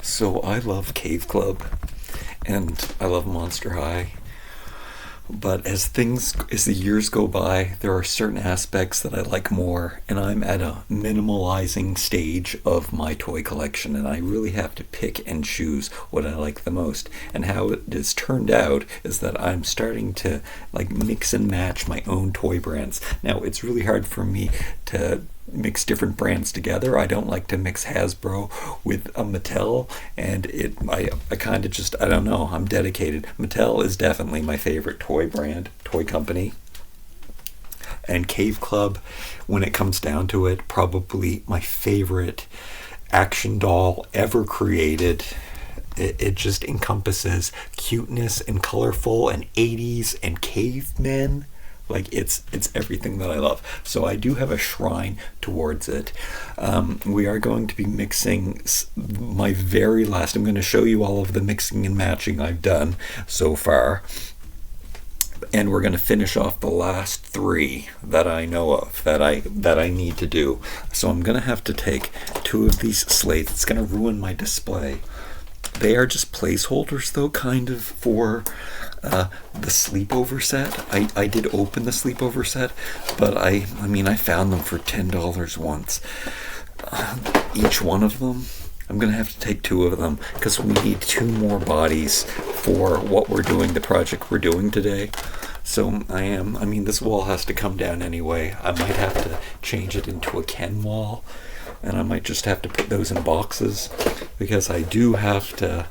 So I love Cave Club and I love Monster High. But as the years go by, there are certain aspects that I like more, and I'm at a minimalizing stage of my toy collection, and I really have to pick and choose what I like the most. And how it has turned out is that I'm starting to like mix and match my own toy brands. Now, it's really hard for me to mix different brands together. I don't like to mix Hasbro with a Mattel, and I kind of just, I don't know, I'm dedicated. Mattel is definitely my favorite toy company. And Cave Club, when it comes down to it, probably my favorite action doll ever created. It just encompasses cuteness and colorful and 80s and cavemen. Like, it's everything that I love. So I do have a shrine towards it. We are going to be mixing my very last. I'm going to show you all of the mixing and matching I've done so far. And we're going to finish off the last three that I know of that I need to do. So I'm going to have to take two of these slates. It's going to ruin my display. They are just placeholders, though, kind of, for the sleepover set. I did open the sleepover set, but I found them for $10 once. Each one of them. I'm going to have to take two of them because we need two more bodies for what we're doing, the project we're doing today. So this wall has to come down anyway. I might have to change it into a Ken wall, and I might just have to put those in boxes because I do have to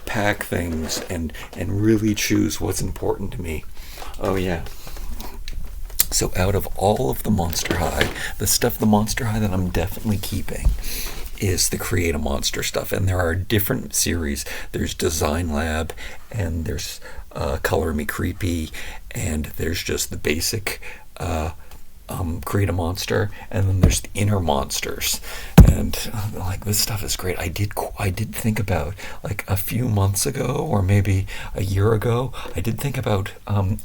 pack things and really choose what's important to me. Oh yeah. So out of all of the Monster High, the Monster High that I'm definitely keeping is the Create a Monster stuff. And there are different series. There's Design Lab, and there's Color Me Creepy, and there's just the basic Create a Monster, and then there's the Inner Monsters. And like, this stuff is great. I did think about, like, a few months ago or maybe a year ago, I did think about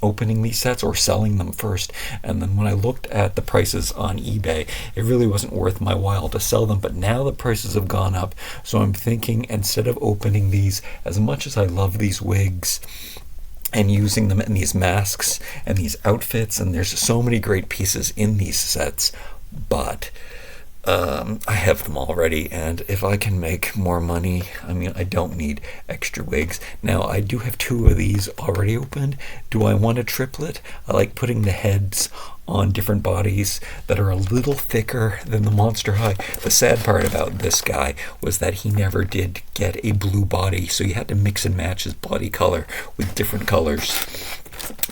opening these sets or selling them first. And then when I looked at the prices on eBay, it really wasn't worth my while to sell them. But now the prices have gone up, so I'm thinking, instead of opening these, as much as I love these wigs and using them in these masks and these outfits, and there's so many great pieces in these sets, but I have them already, and if I can make more money, I don't need extra wigs. Now, I do have two of these already opened. Do I want a triplet? I like putting the heads on different bodies that are a little thicker than the Monster High. The sad part about this guy was that he never did get a blue body, so you had to mix and match his body color with different colors.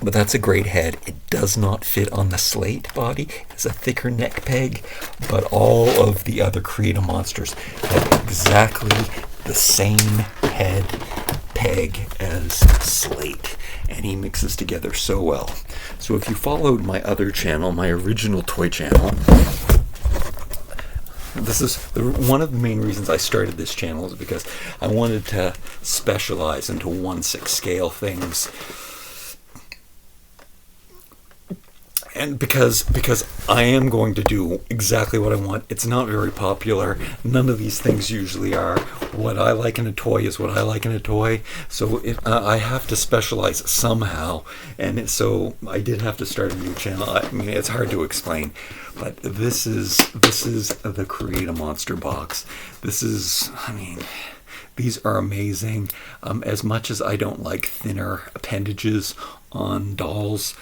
But that's a great head. It does not fit on the slate body. It has a thicker neck peg, but all of the other Create a Monsters have exactly the same head peg as slate, and he mixes together so well. So if you followed my other channel, my original toy channel, this is one of the main reasons I started this channel, is because I wanted to specialize into 1/6 scale things. And because I am going to do exactly what I want. It's not very popular. None of these things usually are. What I like in a toy is what I like in a toy. So I have to specialize somehow. And so I did have to start a new channel. It's hard to explain. But this is the Create a Monster box. These are amazing. As much as I don't like thinner appendages on dolls,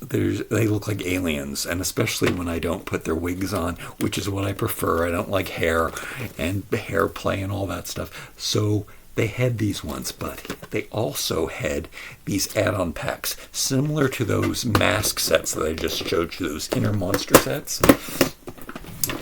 they look like aliens, and especially when I don't put their wigs on, which is what I prefer. I don't like hair and hair play and all that stuff. So they had these ones, but they also had these add-on packs similar to those mask sets that I just showed you, those Inner Monster sets.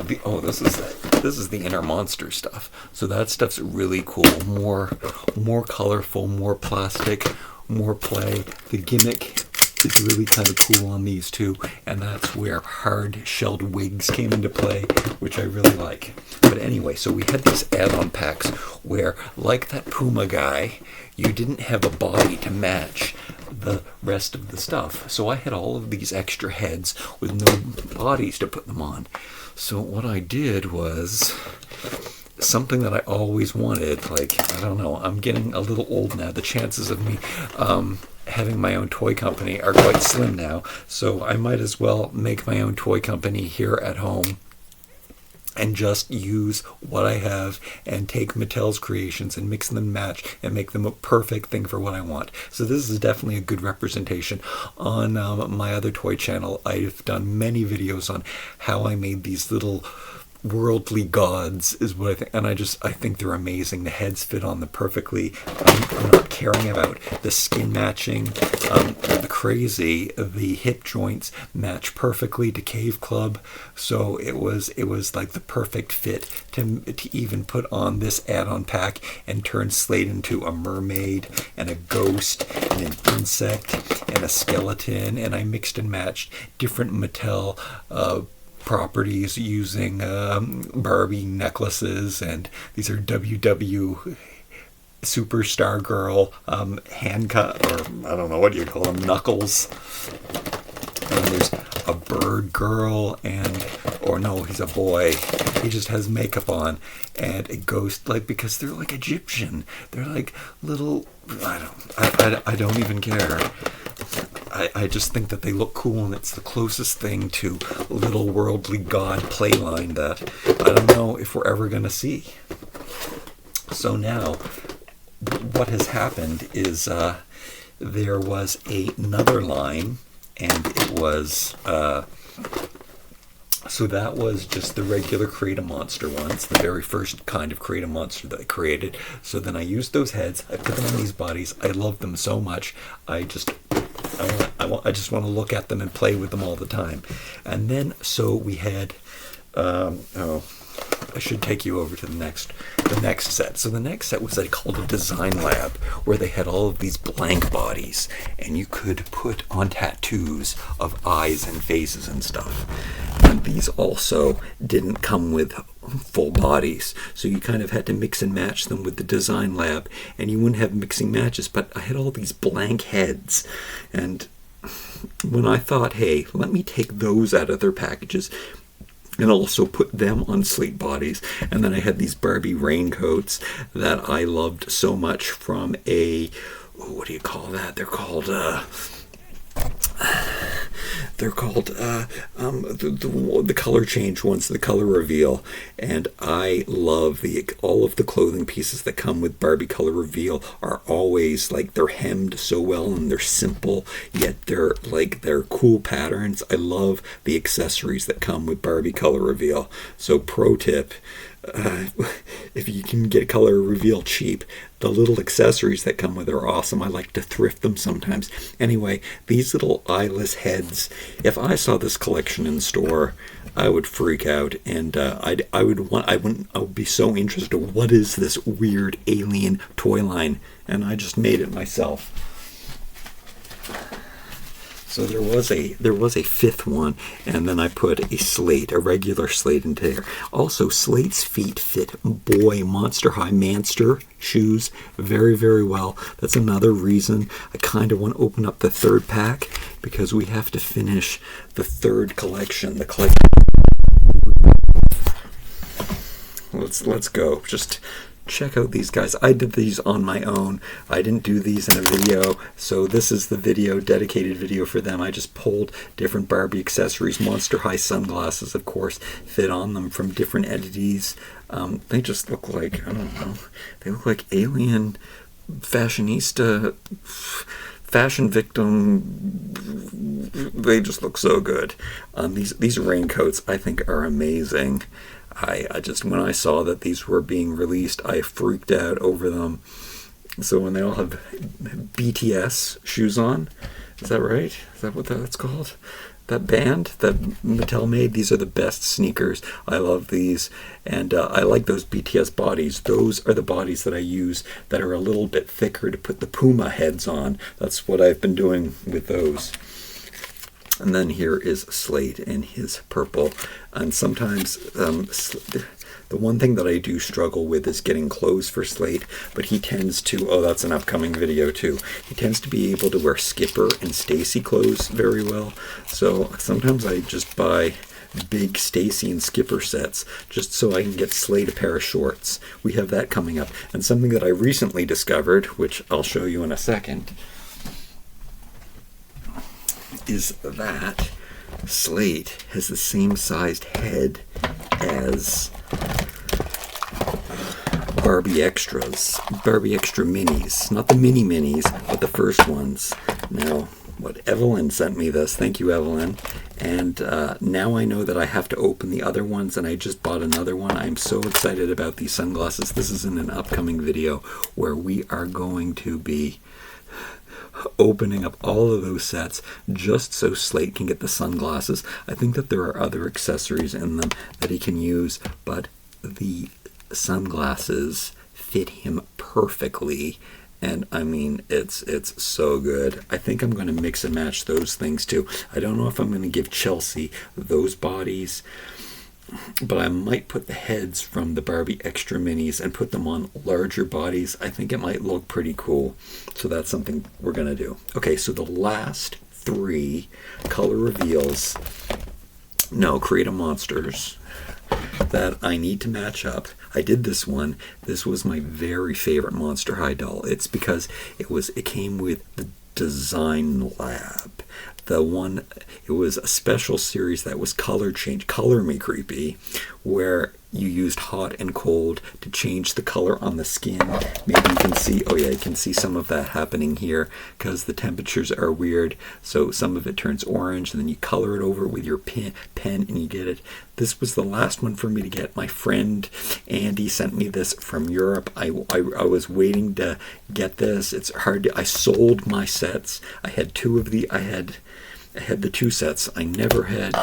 This is the Inner Monster stuff. So that stuff's really cool. More colorful, more plastic, more play. The gimmick is really kind of cool on these too, and that's where hard-shelled wigs came into play, which I really like. But anyway, so we had these add-on packs where, like that Puma guy, you didn't have a body to match the rest of the stuff. So I had all of these extra heads with no bodies to put them on. So what I did was something that I always wanted. Like, I don't know, I'm getting a little old now. The chances of me having my own toy company are quite slim now. So I might as well make my own toy company here at home and just use what I have and take Mattel's creations and mix them and match and make them a perfect thing for what I want. So this is definitely a good representation. On my other toy channel, I've done many videos on how I made these little worldly gods, is what I think, and I think they're amazing. The heads fit on them perfectly. I'm not caring about the skin matching. The crazy, the hip joints match perfectly to Cave Club, so it was like the perfect fit to even put on this add-on pack and turn Slate into a mermaid and a ghost and an insect and a skeleton. And I mixed and matched different Mattel properties using Barbie necklaces, and these are WW Superstar Girl handcut, or I don't know, what do you call them, knuckles. And there's a bird girl, or no, he's a boy. He just has makeup on, and a ghost, like, because they're like Egyptian. They're like little, I don't even care. I just think that they look cool, and it's the closest thing to little worldly god playline that I don't know if we're ever going to see. So now, what has happened is there was another line, and it was so that was just the regular Create a Monster ones, the very first kind of Create a Monster that I created. So then I used those heads, I put them on these bodies. I love them so much. I just want to look at them and play with them all the time. And then, so we had, I should take you over to the next set. So the next set was called a design lab, where they had all of these blank bodies, and you could put on tattoos of eyes and faces and stuff. And these also didn't come with full bodies, so you kind of had to mix and match them with the design lab, and you wouldn't have mixing matches. But I had all these blank heads, and when I thought, hey, let me take those out of their packages and also put them on Slate bodies. And then I had these Barbie raincoats that I loved so much from what do you call that? They're called the color change ones, the color reveal. And I love all of the clothing pieces that come with Barbie color reveal are always like, they're hemmed so well, and they're simple, yet they're cool patterns. I love the accessories that come with Barbie color reveal. So pro tip, if you can get color reveal cheap, the little accessories that come with it are awesome. I like to thrift them sometimes. Anyway, these little eyeless heads, if I saw this collection in the store, I would freak out, and I would be so interested. What is this weird alien toy line? And I just made it myself. So there was a fifth one, and then I put a regular Slate into there. Also, Slate's feet fit boy Monster High Manster shoes very, very well. That's another reason I kind of want to open up the third pack, because we have to finish the third collection. The collection. Let's go. Just check out these guys. I did these on my own. I didn't do these in a video, so this is the dedicated video for them. I just pulled different Barbie accessories. Monster High sunglasses, of course, fit on them from different entities. They just look like, I don't know, they look like alien fashionista, fashion victim. They just look so good. These raincoats, I think, are amazing. I just, when I saw that these were being released, I freaked out over them. So when they all have BTS shoes on, is that right? Is that what that's called? That band that Mattel made, these are the best sneakers. I love these, and I like those BTS bodies. Those are the bodies that I use that are a little bit thicker to put the Puma heads on. That's what I've been doing with those. And then here is Slate in his purple. And sometimes the one thing that I do struggle with is getting clothes for Slate, but he tends to, that's an upcoming video too, he tends to be able to wear Skipper and Stacy clothes very well. So sometimes I just buy big Stacy and Skipper sets just so I can get Slade a pair of shorts. We have that coming up. And something that I recently discovered, which I'll show you in a second, is that Slade has the same sized head as Barbie Extras, Barbie Extra Minis. Not the mini minis, but the first ones. Now, Evelyn sent me this. Thank you, Evelyn. And now I know that I have to open the other ones, and I just bought another one. I'm so excited about these sunglasses. This is in an upcoming video where we are going to be opening up all of those sets just so Slate can get the sunglasses. I think that there are other accessories in them that he can use, but the sunglasses fit him perfectly, and I mean it's so good. I think I'm going to mix and match those things too. I don't know if I'm going to give Chelsea those bodies, but I might put the heads from the Barbie Extra Minis and put them on larger bodies. I think it might look pretty cool, so that's something we're going to do. Okay, so the last 3 color reveals, no, Create a Monsters, that I need to match up. I did this one. This was my very favorite Monster High doll. It's because it came with the Design Lab. It was a special series that was color Me Creepy, where you used hot and cold to change the color on the skin. Maybe you can see, oh yeah, you can see some of that happening here because the temperatures are weird. So some of it turns orange, and then you color it over with your pen and you get it. This was the last one for me to get. My friend Andy sent me this from Europe. I was waiting to get this. It's hard I sold my sets. I had 2 of the, I had the 2 sets. I never had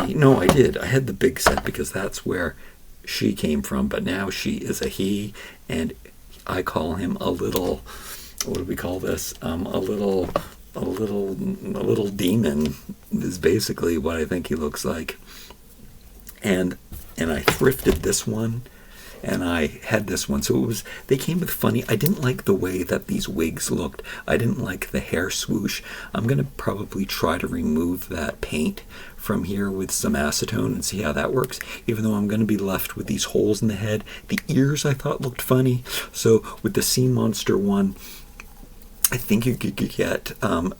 no, I did. I had the big set because that's where she came from, but now she is a he, and I call him a little, what do we call this? A little demon is basically what I think he looks like. And I thrifted this one, and I had this one. So they came with funny, I didn't like the way that these wigs looked. I didn't like the hair swoosh. I'm going to probably try to remove that paint from here with some acetone and see how that works, even though I'm going to be left with these holes in the head. The ears I thought looked funny. So with the Sea Monster one, I think you could get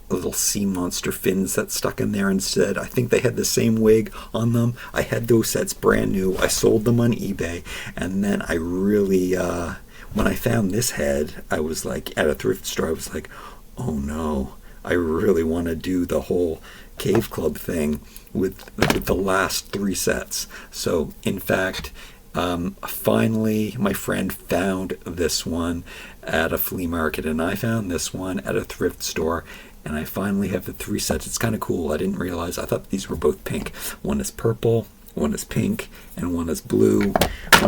little sea monster fins that stuck in there instead. I think they had the same wig on them. I had those sets brand new. I sold them on eBay, and then I really, when I found this head, I was like, at a thrift store, I was like, oh no, I really want to do the whole Cave Club thing with the last 3 sets. So, in fact, finally, my friend found this one at a flea market, and I found this one at a thrift store, and I finally have the 3 sets. It's kind of cool. I didn't realize. I thought these were both pink. One is purple, one is pink, and one is blue.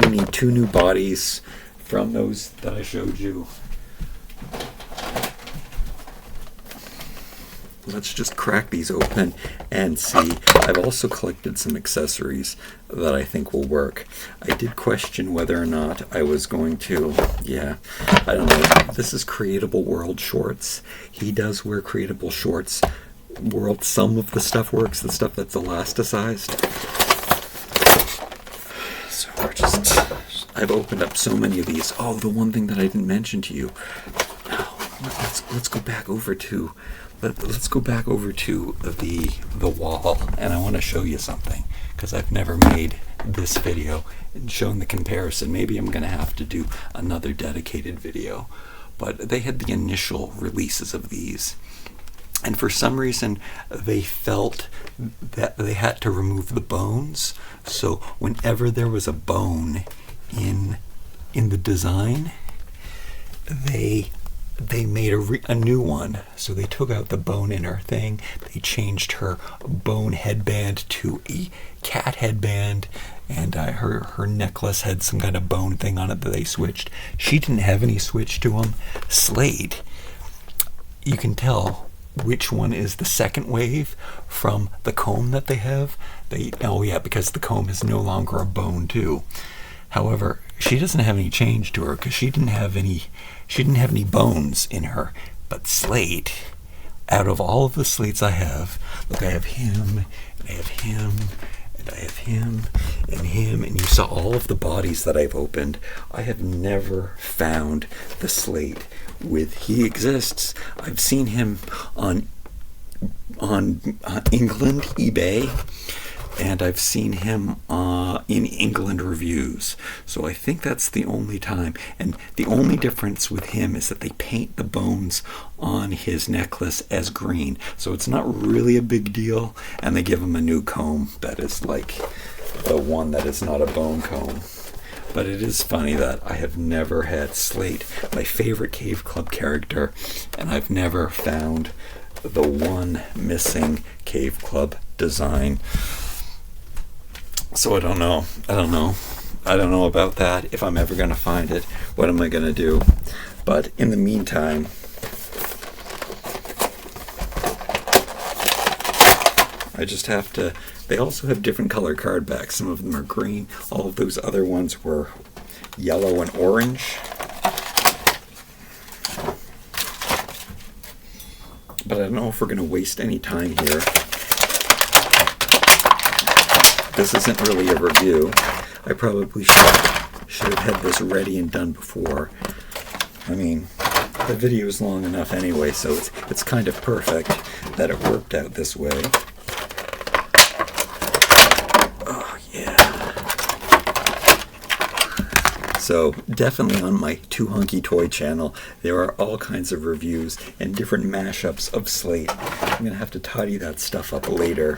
We need 2 new bodies from those that I showed you. Let's just crack these open and see. I've also collected some accessories that I think will work. I did question whether or not I was going to, I don't know. This is Creatable World shorts. He does wear Creatable Shorts World. Some of the stuff works, the stuff that's elasticized. So I've opened up so many of these. Oh, the one thing that I didn't mention to you. Let's go back over to the wall, and I want to show you something because I've never made this video and shown the comparison. Maybe I'm going to have to do another dedicated video, but they had the initial releases of these, and for some reason they felt that they had to remove the bones. So whenever there was a bone in the design, they made a new one. So they took out the bone in her thing. They changed her bone headband to a cat headband, and her necklace had some kind of bone thing on it that they switched. She didn't have any switch to them. Slade, you can tell which one is the second wave from the comb that they have. Because the comb is no longer a bone too. However, she doesn't have any change to her because she didn't have any bones in her. But Slade, out of all of the Slades I have, look, I have him, and I have him, I have him, and you saw all of the bodies that I've opened. I have never found the slate with he exists. I've seen him on England eBay, and I've seen him in England reviews. So I think that's the only time. And the only difference with him is that they paint the bones on his necklace as green. So it's not really a big deal. And they give him a new comb that is like the one that is not a bone comb. But it is funny that I have never had Slate, my favorite Cave Club character, and I've never found the one missing Cave Club design. So I don't know about that. If I'm ever going to find it, what am I going to do? But in the meantime, I just have to... They also have different color card backs. Some of them are green. All of those other ones were yellow and orange. But I don't know if we're going to waste any time here. This isn't really a review. I probably should have had this ready and done before. I mean, the video is long enough anyway, so it's kind of perfect that it worked out this way. Oh, yeah. So definitely on my Too Hunky Toy channel, there are all kinds of reviews and different mashups of Slate. I'm going to have to tidy that stuff up later.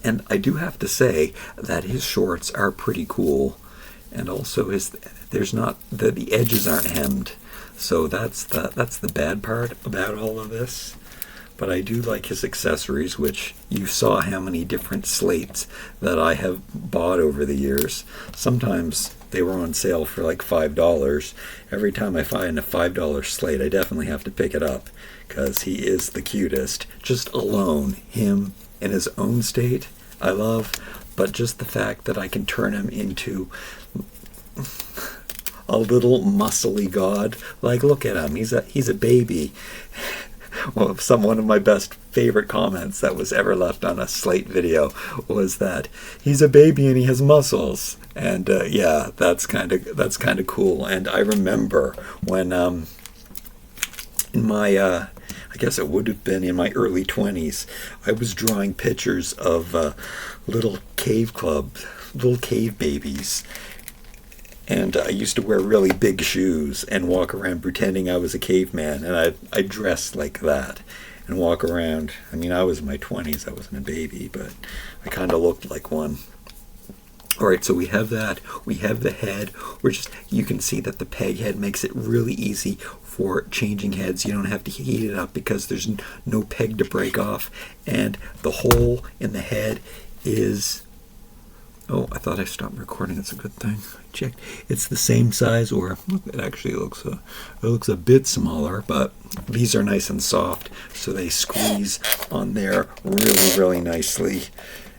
And I do have to say that his shorts are pretty cool, and also the edges aren't hemmed, so that's the bad part about all of this. But I do like his accessories, which you saw how many different slates that I have bought over the years. Sometimes they were on sale for like $5. Every time I find a $5 slate, I definitely have to pick it up because he is the cutest. Just alone, him in his own state, I love, but just the fact that I can turn him into a little muscly god. Like, look at him, he's a baby. Well, one of my best favorite comments that was ever left on a Slate video was that he's a baby and he has muscles. And yeah, that's kind of cool. And I remember when in my I guess it would have been in my early 20s, I was drawing pictures of little cave babies. And I used to wear really big shoes and walk around pretending I was a caveman. And I dressed like that and walk around. I mean, I was in my 20s. I wasn't a baby, but I kind of looked like one. All right, so we have that. We have the head. You can see that the peg head makes it really easy for changing heads. You don't have to heat it up because there's no peg to break off. And the hole in the head is... Oh, I thought I stopped recording. That's a good thing. I checked. It's the same size, or it actually looks a bit smaller, but these are nice and soft, so they squeeze on there really, really nicely.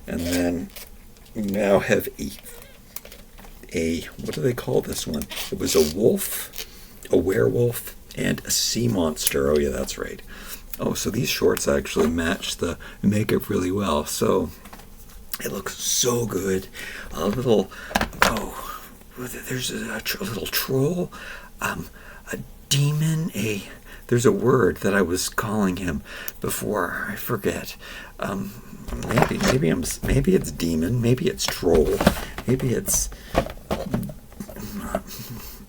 And then we now have a what do they call this one? It was a wolf, a werewolf, and a sea monster. Oh yeah, that's right. Oh, so these shorts actually match the makeup really well. So it looks so good. There's a little troll, a demon, there's a word that I was calling him before. I forget. Maybe it's demon. Maybe it's troll. Maybe it's...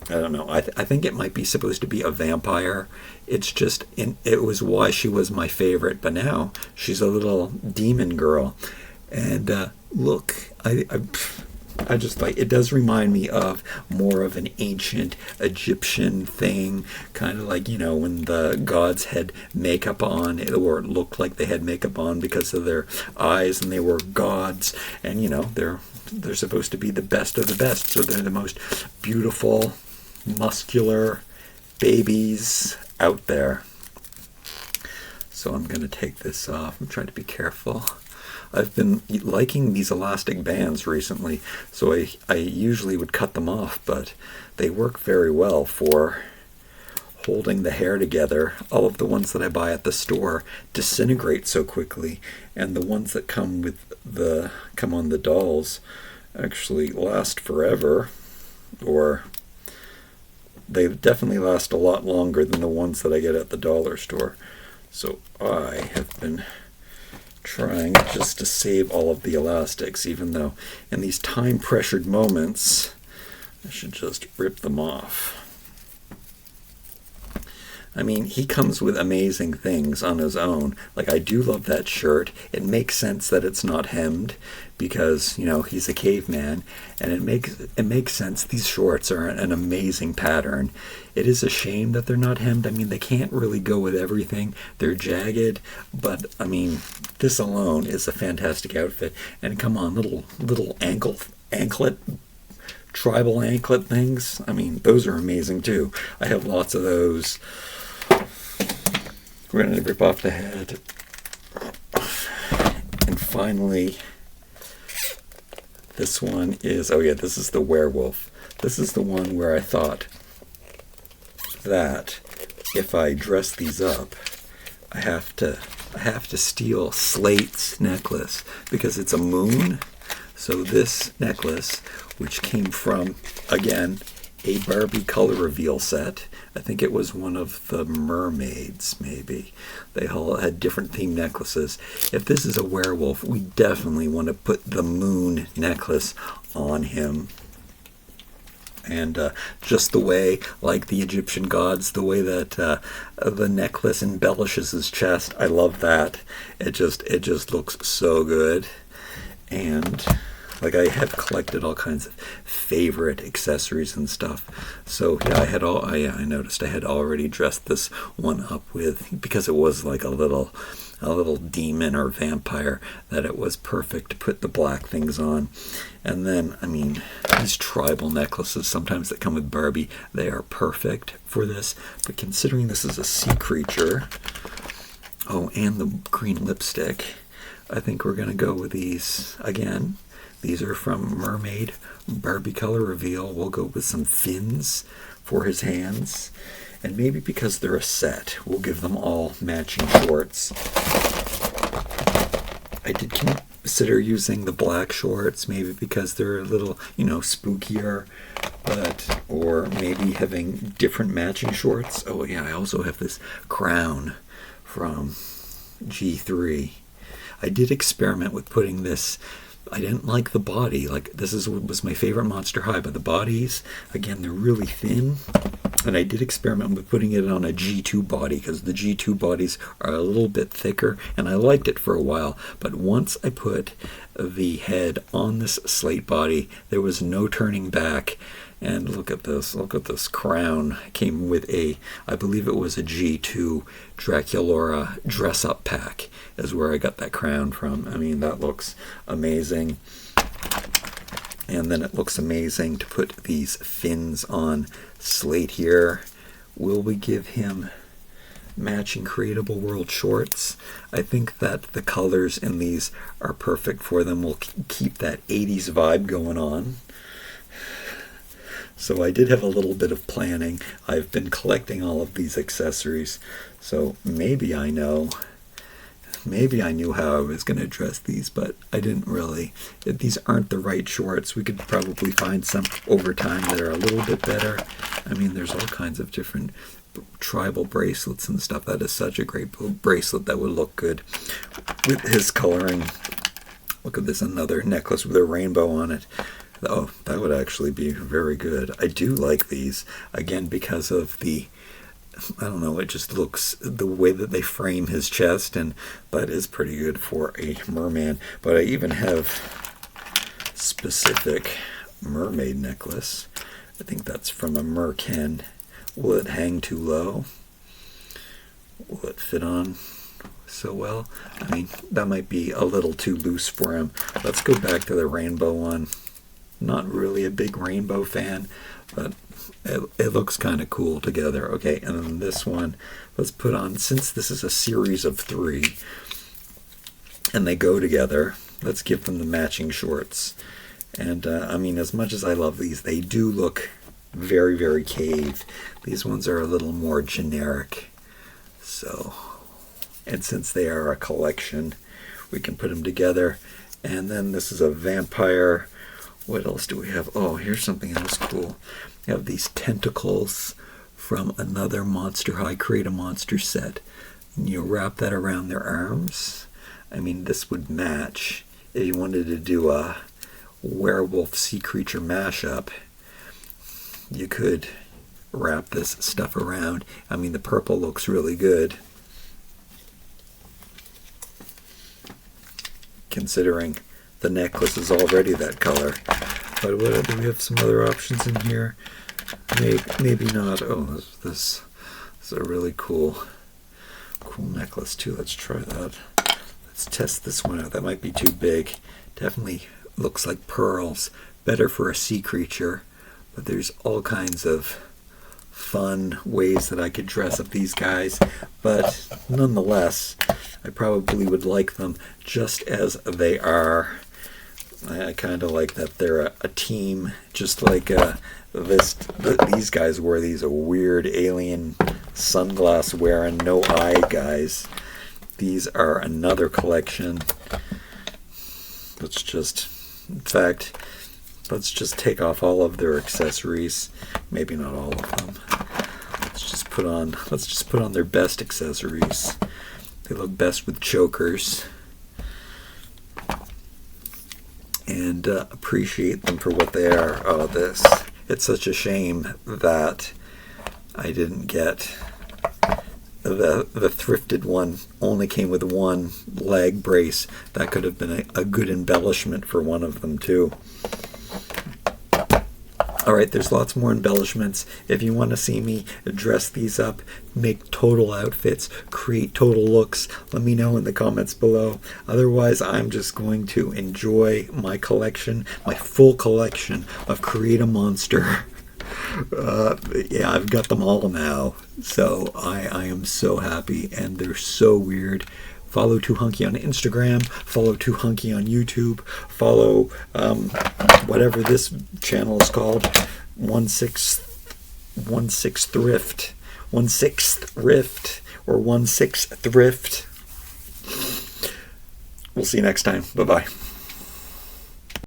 I don't know. I think it might be supposed to be a vampire. It's just... It was why she was my favorite, but now she's a little demon girl. And look, I just like, it does remind me of more of an ancient Egyptian thing, kind of like, you know, when the gods had makeup on, or it looked like they had makeup on because of their eyes, and they were gods, and you know, they're supposed to be the best of the best, so they're the most beautiful, muscular babies out there. So I'm going to take this off. I'm trying to be careful. I've been liking these elastic bands recently, so I usually would cut them off, but they work very well for holding the hair together. All of the ones that I buy at the store disintegrate so quickly, and the ones that come on the dolls actually last forever, or they definitely last a lot longer than the ones that I get at the dollar store. So I have been trying just to save all of the elastics, even though in these time-pressured moments, I should just rip them off. I mean, he comes with amazing things on his own. Like, I do love that shirt. It makes sense that it's not hemmed because, you know, he's a caveman, and it makes sense. These shorts are an amazing pattern. It is a shame that they're not hemmed. I mean, they can't really go with everything. They're jagged, but I mean, this alone is a fantastic outfit. And come on, little anklet tribal anklet things. I mean, those are amazing too. I have lots of those. We're going to rip off the head. And finally, this one is, oh yeah, this is the werewolf. This is the one where I thought that if I dress these up, I have to steal Slate's necklace because it's a moon. So this necklace, which came from, again, a Barbie color reveal set. I think it was one of the mermaids, maybe. They all had different themed necklaces. If this is a werewolf, we definitely want to put the moon necklace on him. And just the way, like the Egyptian gods, the way that the necklace embellishes his chest, I love that. It just looks so good. And like, I have collected all kinds of favorite accessories and stuff. So yeah, I noticed I had already dressed this one up with, because it was like a little demon or vampire, that it was perfect to put the black things on. And then, I mean, these tribal necklaces sometimes that come with Barbie, they are perfect for this. But considering this is a sea creature, oh, and the green lipstick, I think we're going to go with these again. These are from Mermaid Barbie Color Reveal. We'll go with some fins for his hands. And maybe because they're a set, we'll give them all matching shorts. I did consider using the black shorts, maybe because they're a little, spookier. Or maybe having different matching shorts. Oh yeah, I also have this crown from G3. I did experiment with putting this. I didn't like the body. Like, this was my favorite Monster High, but the bodies, again, they're really thin. And I did experiment with putting it on a G2 body because the G2 bodies are a little bit thicker, and I liked it for a while. But once I put the head on this Slate body, there was no turning back. And look at this crown. It came with I believe it was a G2 Draculaura dress-up pack is where I got that crown from. I mean, that looks amazing. And then it looks amazing to put these fins on Slate here. Will we give him matching Creatable World shorts? I think that the colors in these are perfect for them. We'll keep that 80s vibe going on. So I did have a little bit of planning. I've been collecting all of these accessories. So maybe I knew how I was going to dress these, but I didn't really. If these aren't the right shorts, we could probably find some over time that are a little bit better. I mean, there's all kinds of different tribal bracelets and stuff. That is such a great bracelet that would look good with his coloring. Look at this, another necklace with a rainbow on it. Oh, that would actually be very good. I do like these, again, because of I don't know, it just looks, the way that they frame his chest, and that is pretty good for a merman. But I even have specific mermaid necklace. I think that's from a merkin. Will it hang too low? Will it fit on so well? I mean, that might be a little too loose for him. Let's go back to the rainbow one. Not really a big rainbow fan, but it looks kind of cool together. Okay, and then this one, let's put on, since this is a series of 3, and they go together, let's give them the matching shorts. And I mean, as much as I love these, they do look very, very cave. These ones are a little more generic. So, and since they are a collection, we can put them together. And then this is a vampire. What else do we have? Oh, here's something else cool. We have these tentacles from another Monster High Create a Monster set. And you wrap that around their arms. I mean, this would match if you wanted to do a werewolf sea creature mashup. You could wrap this stuff around. I mean, the purple looks really good, considering the necklace is already that color. But what, do we have some other options in here? Maybe not. Oh, this is a really cool necklace too. Let's try that. Let's test this one out. That might be too big. Definitely looks like pearls. Better for a sea creature. But there's all kinds of fun ways that I could dress up these guys. But nonetheless, I probably would like them just as they are. I kind of like that they're a team, just like these guys were these weird alien sunglass wearing no eye guys. These are another collection. Let's just take off all of their accessories. Maybe not all of them. Let's just put on their best accessories. They look best with chokers. And appreciate them for what they are. Oh, it's such a shame that I didn't get the thrifted one. Only came with one leg brace. That could have been a good embellishment for one of them too. Alright, there's lots more embellishments. If you want to see me dress these up, make total outfits, create total looks, let me know in the comments below. Otherwise, I'm just going to enjoy my collection, my full collection of Create a Monster. Yeah, I've got them all now. So I am so happy, and they're so weird. Follow Too Hunky on Instagram. Follow Too Hunky on YouTube. Follow whatever this channel is called, 16th Thrift, 16th Rift, or 16th Thrift. We'll see you next time. Bye-bye.